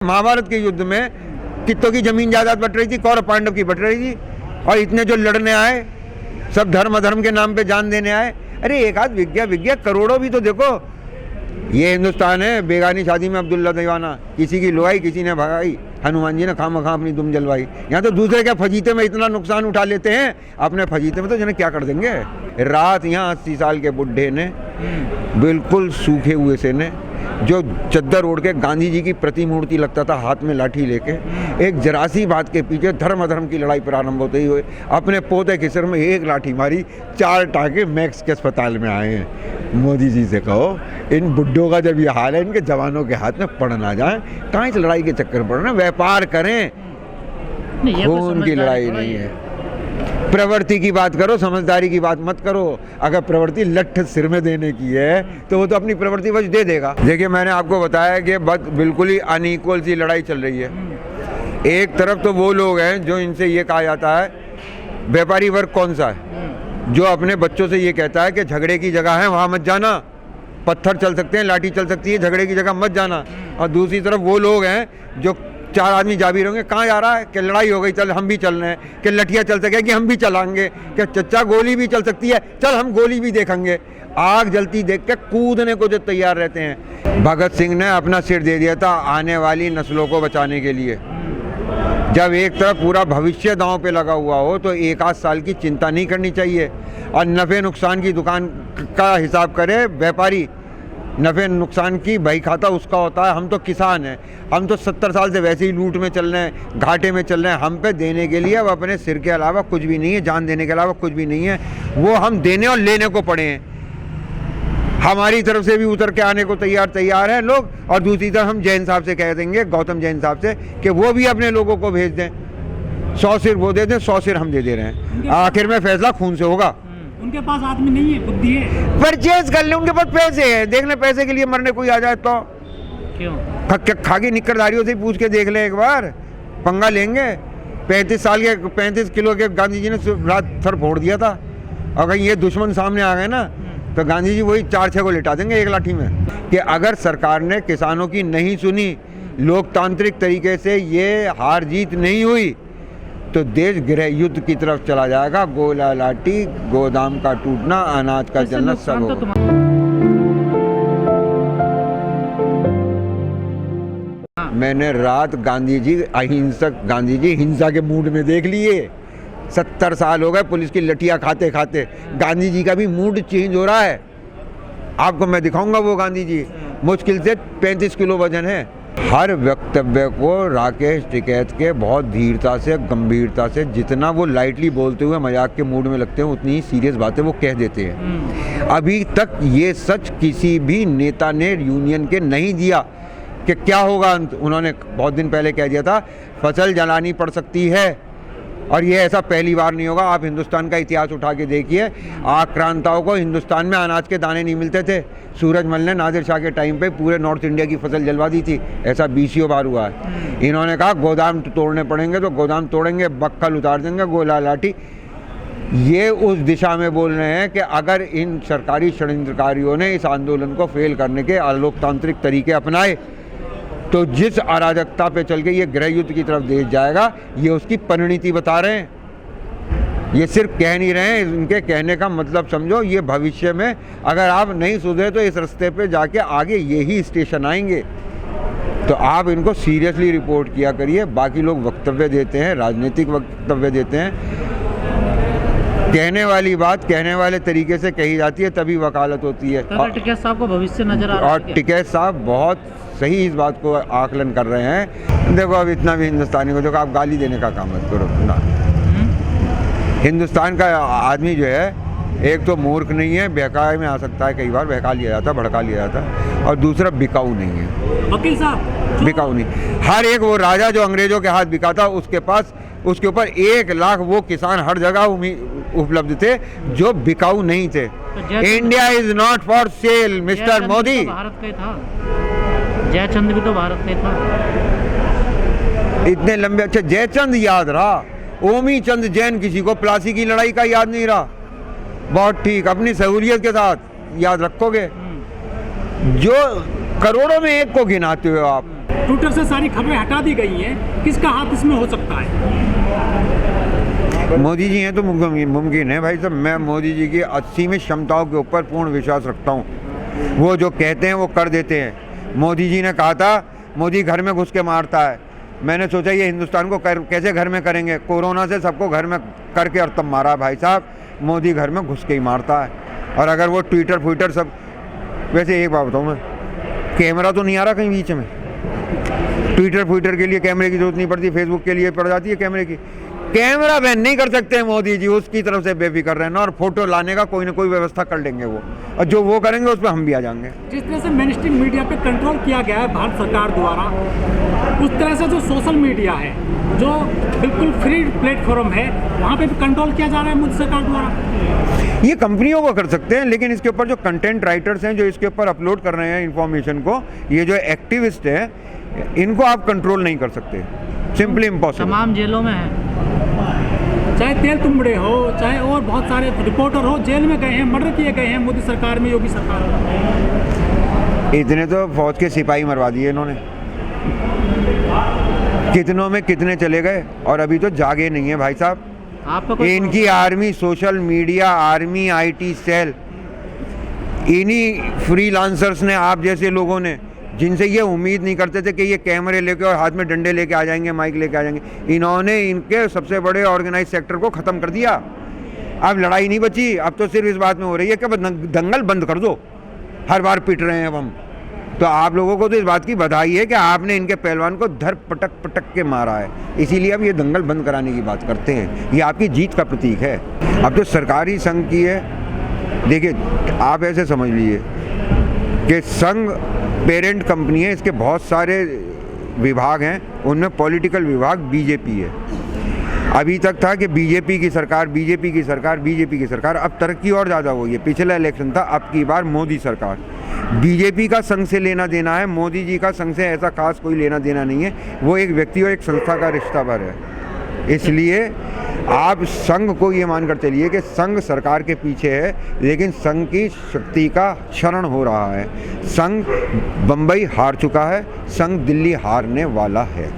महाभारत के युद्ध में कित्तों की जमीन जायदाद बट रही थी, कौरव पांडव की बट रही थी, और इतने जो लड़ने आए सब धर्म अधर्म के नाम पे जान देने आए। अरे एक आध विज्ञा करोड़ों भी तो देखो। ये हिंदुस्तान है, बेगानी शादी में अब्दुल्ला दीवाना, किसी की लुगाई किसी ने भगाई, हनुमान जी ने खामखा अपनी दुम जलवाई। यहाँ तो दूसरे के फजीते में इतना नुकसान उठा लेते हैं, अपने फजीते में तो जिन्हें क्या कर देंगे। रात यहाँ 80 साल के बुढ़े ने बिल्कुल सूखे हुए से ने जो चद्दर ओढ़ के गांधी जी की प्रतिमूर्ति लगता था हाथ में लाठी लेके, एक जरा सी बात के पीछे धर्म अधर्म की लड़ाई प्रारंभ होते ही हुए अपने पोते के सिर में एक लाठी मारी, 4 टाँके मैक्स के अस्पताल में आए हैं। मोदी जी से कहो इन बुड्ढों का जब ये हाल है, इनके जवानों के हाथ में पड़ ना जाए, कहाँ इस लड़ाई के चक्कर पड़ रहे हैं। व्यापार करें, खून की लड़ाई नहीं है। प्रवृत्ति की बात करो, समझदारी की बात मत करो। अगर प्रवृत्ति लठ सिर में देने की है तो वो तो अपनी प्रवृत्ति बस दे देगा। देखिए मैंने आपको बताया कि बिल्कुल ही अनइक्वल सी लड़ाई चल रही है। एक तरफ तो वो लोग हैं जो इनसे ये कहा जाता है, व्यापारी वर्ग कौन सा है, जो अपने बच्चों से ये कहता है कि झगड़े की जगह है वहाँ मत जाना, पत्थर चल सकते हैं, लाठी चल सकती है, झगड़े की जगह मत जाना। और दूसरी तरफ वो लोग हैं जो 4 आदमी जा भी रहेंगे, कहाँ जा रहा है, कि लड़ाई हो गई चल हम भी चल रहे हैं, कि लठिया चल सकेगी हम भी चलाएंगे, कि चच्चा गोली भी चल सकती है चल हम गोली भी देखेंगे। आग जलती देख के कूदने को जो तैयार रहते हैं। भगत सिंह ने अपना सिर दे दिया था आने वाली नस्लों को बचाने के लिए। जब एक तरफ पूरा भविष्य दांव पे लगा हुआ हो तो 1 आध साल की चिंता नहीं करनी चाहिए। और नफ़े नुकसान की दुकान का हिसाब करे व्यापारी, नफ़े नुकसान की बही खाता उसका होता है। हम तो किसान हैं, हम तो 70 साल से वैसे ही लूट में चल रहे हैं, घाटे में चल रहे हैं। हम पे देने के लिए अब अपने सिर के अलावा कुछ भी नहीं है, जान देने के अलावा कुछ भी नहीं है। वो हम देने और लेने को पड़े हैं। हमारी तरफ से भी उतर के आने को तैयार हैं लोग, और दूसरी तरफ हम जैन साहब से कह देंगे, गौतम जैन साहब से, कि वो भी अपने लोगों को भेज दें। 100 सिर वो दे दें, 100 सिर हम दे रहे हैं। आखिर में फैसला खून से होगा। उनके पास आदमी नहीं है, बुद्धि है, परचेज कर ले, उनके पास पैसे है। देख ले पैसे के लिए मरने कोई आ जाए तो क्यों खाकी निकरधारियों से पूछ के देख ले एक बार, पंगा लेंगे। 35 किलो के गांधी जी ने रात सर फोड़ दिया था। अगर ये दुश्मन सामने आ गए ना तो गांधी जी वही 4-6 को लिटा देंगे एक लाठी में। कि अगर सरकार ने किसानों की नहीं सुनी, लोकतांत्रिक तरीके से ये हार जीत नहीं हुई, तो देश गृह युद्ध की तरफ चला जाएगा। गोला लाठी, गोदाम का टूटना, अनाज का जलना सब होगा। मैंने रात गांधी जी अहिंसक, गांधी जी हिंसा के मूड में देख लिए। 70 साल हो गए पुलिस की लठियां खाते खाते, गांधी जी का भी मूड चेंज हो रहा है। आपको मैं दिखाऊंगा वो गांधी जी, मुश्किल से 35 किलो वजन है। हर वक्तव्य को राकेश टिकैत के बहुत धीरता से, गंभीरता से, जितना वो लाइटली बोलते हुए मजाक के मूड में लगते हैं उतनी ही सीरियस बातें वो कह देते हैं। अभी तक ये सच किसी भी नेता ने यूनियन के नहीं दिया कि क्या होगा अंत। उन्होंने बहुत दिन पहले कह दिया था फसल जलानी पड़ सकती है, और ये ऐसा पहली बार नहीं होगा। आप हिंदुस्तान का इतिहास उठा के देखिए, आक्रांताओं को हिंदुस्तान में अनाज के दाने नहीं मिलते थे। सूरजमल ने नादिर शाह के टाइम पे पूरे नॉर्थ इंडिया की फसल जलवा दी थी, ऐसा 20 बार हुआ है। इन्होंने कहा गोदाम तोड़ने पड़ेंगे तो गोदाम तोड़ेंगे, बक्कल उतार देंगे, गोला लाठी। ये उस दिशा में बोल रहे हैं कि अगर इन सरकारी षड्यंत्रकारियों ने इस आंदोलन को फेल करने के अलोकतांत्रिक तरीके अपनाए तो जिस अराजकता पे चल के ये गृह युद्ध की तरफ देश जाएगा, ये उसकी परिणति बता रहे हैं। ये सिर्फ कह नहीं रहे हैं, इनके कहने का मतलब समझो। ये भविष्य में अगर आप नहीं सुधरे तो इस रास्ते पे जाके आगे यही स्टेशन आएंगे। तो आप इनको सीरियसली रिपोर्ट किया करिए। बाकी लोग वक्तव्य देते हैं, राजनीतिक वक्तव्य देते हैं, कहने वाली बात कहने वाले तरीके से कही जाती है, तभी वकालत होती है। टिकैत साहब को भविष्य नजर आ रहा है, और टिकैत साहब बहुत सही इस बात को आकलन कर रहे हैं। देखो अब इतना भी हिंदुस्तानी को देखो, आप गाली देने का काम मत करो ना। हिंदुस्तान का आदमी जो है, एक तो मूर्ख नहीं है, बहकाए में आ सकता है, कई बार बहका लिया जाता, भड़का लिया जाता, और दूसरा बिकाऊ नहीं है। वकील साहब बिकाऊ नहीं। हर एक वो राजा जो अंग्रेजों के हाथ बिका था, उसके पास उसके ऊपर 1 लाख वो किसान हर जगह उपलब्ध थे जो बिकाऊ नहीं थे। India is not for sale mister Modi. Bharat का था, जयचंद भी तो भारत का था। इतने लंबे, अच्छा जयचंद याद रहा, ओमी चंद जैन किसी को प्लासी की लड़ाई का याद नहीं रहा। बहुत ठीक, अपनी सहूलियत के साथ याद रखोगे। जो करोड़ों में एक को गिनाते हो आप, ट्विटर से सारी खबरें हटा दी गई हैं, किसका हाथ इसमें हो सकता है? मोदी जी हैं तो मुमकिन है भाई साहब। मैं मोदी जी की असीम क्षमताओं के ऊपर पूर्ण विश्वास रखता हूँ। वो जो कहते हैं वो कर देते हैं। मोदी जी ने कहा था मोदी घर में घुस के मारता है। मैंने सोचा ये हिंदुस्तान को कैसे घर में करेंगे। कोरोना से सबको घर में करके और तब मारा भाई साहब। मोदी घर में घुस के ही मारता है। और अगर वो ट्विटर सब, वैसे एक बात बताऊँ मैं, कैमरा तो नहीं आ रहा कहीं बीच में। ट्विटर के लिए कैमरे की जरूरत नहीं पड़ती, फेसबुक के लिए पड़ जाती है कैमरे की। कैमरा बैन नहीं कर सकते हैं मोदी जी, उसकी तरफ से बेफिक्र रहना, और फोटो लाने का कोई ना कोई व्यवस्था कर लेंगे वो, और जो वो करेंगे उस पर हम भी आ जाएंगे। जिस तरह से मेन स्ट्रीम मीडिया पे कंट्रोल किया गया है भारत सरकार द्वारा, उस तरह से जो सोशल मीडिया है, जो बिल्कुल फ्री प्लेटफॉर्म है, वहाँ पे भी कंट्रोल किया जा रहा है मोदी सरकार द्वारा। ये कंपनियों को कर सकते हैं, लेकिन इसके ऊपर जो कंटेंट राइटर्स हैं जो इसके ऊपर अपलोड कर रहे हैं इन्फॉर्मेशन को, ये जो एक्टिविस्ट हैं, इनको आप कंट्रोल नहीं कर सकते। Simply impossible. तमाम जेलों में है, चाहे तेल तुंबड़े हो, चाहे और बहुत सारे रिपोर्टर हो, जेल में गए हैं, मर्डर किए गए हैं मोदी सरकार में, योगी सरकार में। इतने तो फौज के सिपाही मरवा दिए इन्होंने। कितनों में कितने चले गए और अभी तो जागे नहीं है भाई साहब। इनकी army, social media army, IT cell, इन्हीं फ्रीलांसर्स ने, आप जैसे लोगों ने, जिनसे ये उम्मीद नहीं करते थे कि ये कैमरे लेके और हाथ में डंडे लेके आ जाएंगे, माइक लेके आ जाएंगे, इन्होंने इनके सबसे बड़े ऑर्गेनाइज सेक्टर को ख़त्म कर दिया। अब लड़ाई नहीं बची, अब तो सिर्फ इस बात में हो रही है कि दंगल बंद कर दो। हर बार पिट रहे हैं अब हम, तो आप लोगों को तो इस बात की बधाई है कि आपने इनके पहलवान को धर पटक के मारा है, इसीलिए अब ये दंगल बंद कराने की बात करते हैं। ये आपकी जीत का प्रतीक है। अब तो सरकारी संघ की है। देखिए, आप ऐसे समझ लीजिए कि संघ पेरेंट कंपनी है, इसके बहुत सारे विभाग हैं, उनमें पॉलिटिकल विभाग बीजेपी है। अभी तक था कि बीजेपी की सरकार, अब तरक्की और ज़्यादा हुई है। पिछला इलेक्शन था, अब की बार मोदी सरकार। बीजेपी का संघ से लेना देना है, मोदी जी का संघ से ऐसा खास कोई लेना देना नहीं है। वो एक व्यक्ति और एक संस्था का रिश्ता भर है। इसलिए आप संघ को ये मानकर चलिए कि संघ सरकार के पीछे है, लेकिन संघ की शक्ति का क्षरण हो रहा है। संघ बम्बई हार चुका है, संघ दिल्ली हारने वाला है।